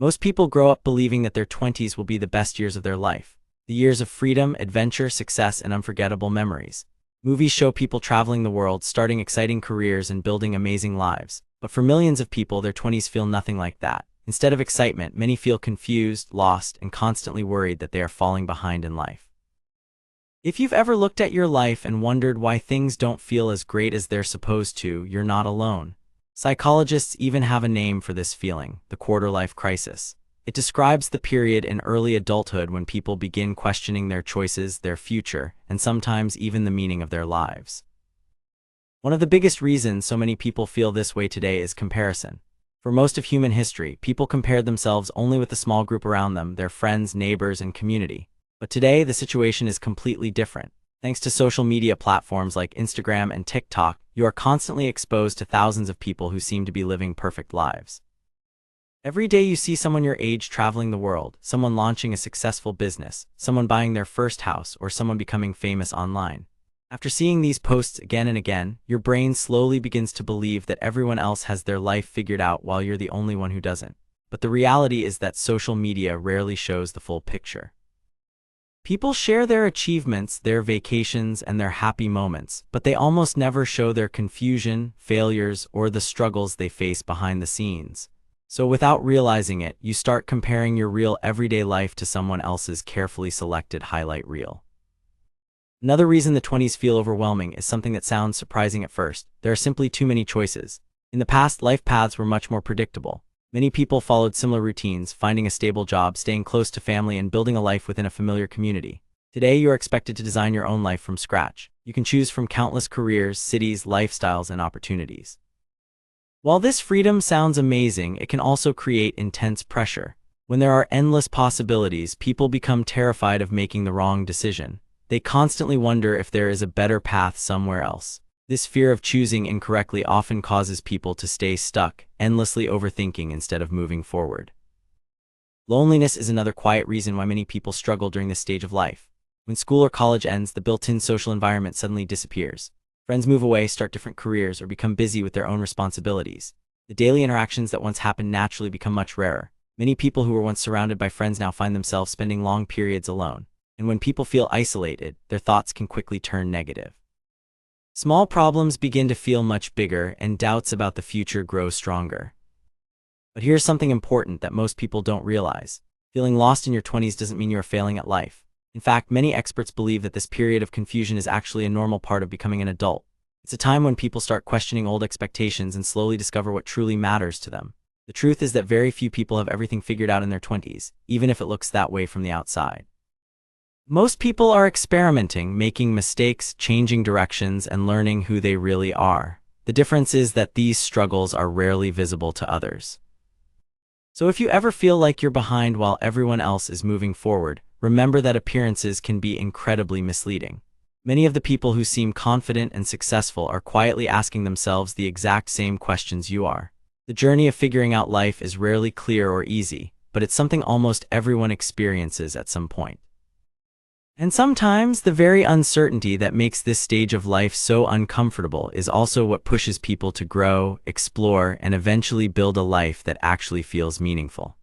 Most people grow up believing that their 20s will be the best years of their life. The years of freedom, adventure, success, and unforgettable memories. Movies show people traveling the world, starting exciting careers, and building amazing lives. But for millions of people, their 20s feel nothing like that. Instead of excitement, many feel confused, lost, and constantly worried that they are falling behind in life. If you've ever looked at your life and wondered why things don't feel as great as they're supposed to, you're not alone. Psychologists even have a name for this feeling, the quarter-life crisis. It describes the period in early adulthood when people begin questioning their choices, their future, and sometimes even the meaning of their lives. One of the biggest reasons so many people feel this way today is comparison. For most of human history, people compared themselves only with the small group around them, their friends, neighbors, and community. But today, the situation is completely different. Thanks to social media platforms like Instagram and TikTok, you are constantly exposed to thousands of people who seem to be living perfect lives. Every day you see someone your age traveling the world, someone launching a successful business, someone buying their first house, or someone becoming famous online. After seeing these posts again and again, your brain slowly begins to believe that everyone else has their life figured out while you're the only one who doesn't. But the reality is that social media rarely shows the full picture. People share their achievements, their vacations, and their happy moments, but they almost never show their confusion, failures, or the struggles they face behind the scenes. So without realizing it, you start comparing your real everyday life to someone else's carefully selected highlight reel. Another reason the 20s feel overwhelming is something that sounds surprising at first. There are simply too many choices. In the past, life paths were much more predictable. Many people followed similar routines, finding a stable job, staying close to family, and building a life within a familiar community. Today, you are expected to design your own life from scratch. You can choose from countless careers, cities, lifestyles, and opportunities. While this freedom sounds amazing, it can also create intense pressure. When there are endless possibilities, people become terrified of making the wrong decision. They constantly wonder if there is a better path somewhere else. This fear of choosing incorrectly often causes people to stay stuck, endlessly overthinking instead of moving forward. Loneliness is another quiet reason why many people struggle during this stage of life. When school or college ends, the built-in social environment suddenly disappears. Friends move away, start different careers, or become busy with their own responsibilities. The daily interactions that once happened naturally become much rarer. Many people who were once surrounded by friends now find themselves spending long periods alone. And when people feel isolated, their thoughts can quickly turn negative. Small problems begin to feel much bigger, and doubts about the future grow stronger. But here's something important that most people don't realize. Feeling lost in your 20s doesn't mean you are failing at life. In fact, many experts believe that this period of confusion is actually a normal part of becoming an adult. It's a time when people start questioning old expectations and slowly discover what truly matters to them. The truth is that very few people have everything figured out in their 20s, even if it looks that way from the outside. Most people are experimenting, making mistakes, changing directions, and learning who they really are. The difference is that these struggles are rarely visible to others. So if you ever feel like you're behind while everyone else is moving forward, remember that appearances can be incredibly misleading. Many of the people who seem confident and successful are quietly asking themselves the exact same questions you are. The journey of figuring out life is rarely clear or easy, but it's something almost everyone experiences at some point. And sometimes the very uncertainty that makes this stage of life so uncomfortable is also what pushes people to grow, explore, and eventually build a life that actually feels meaningful.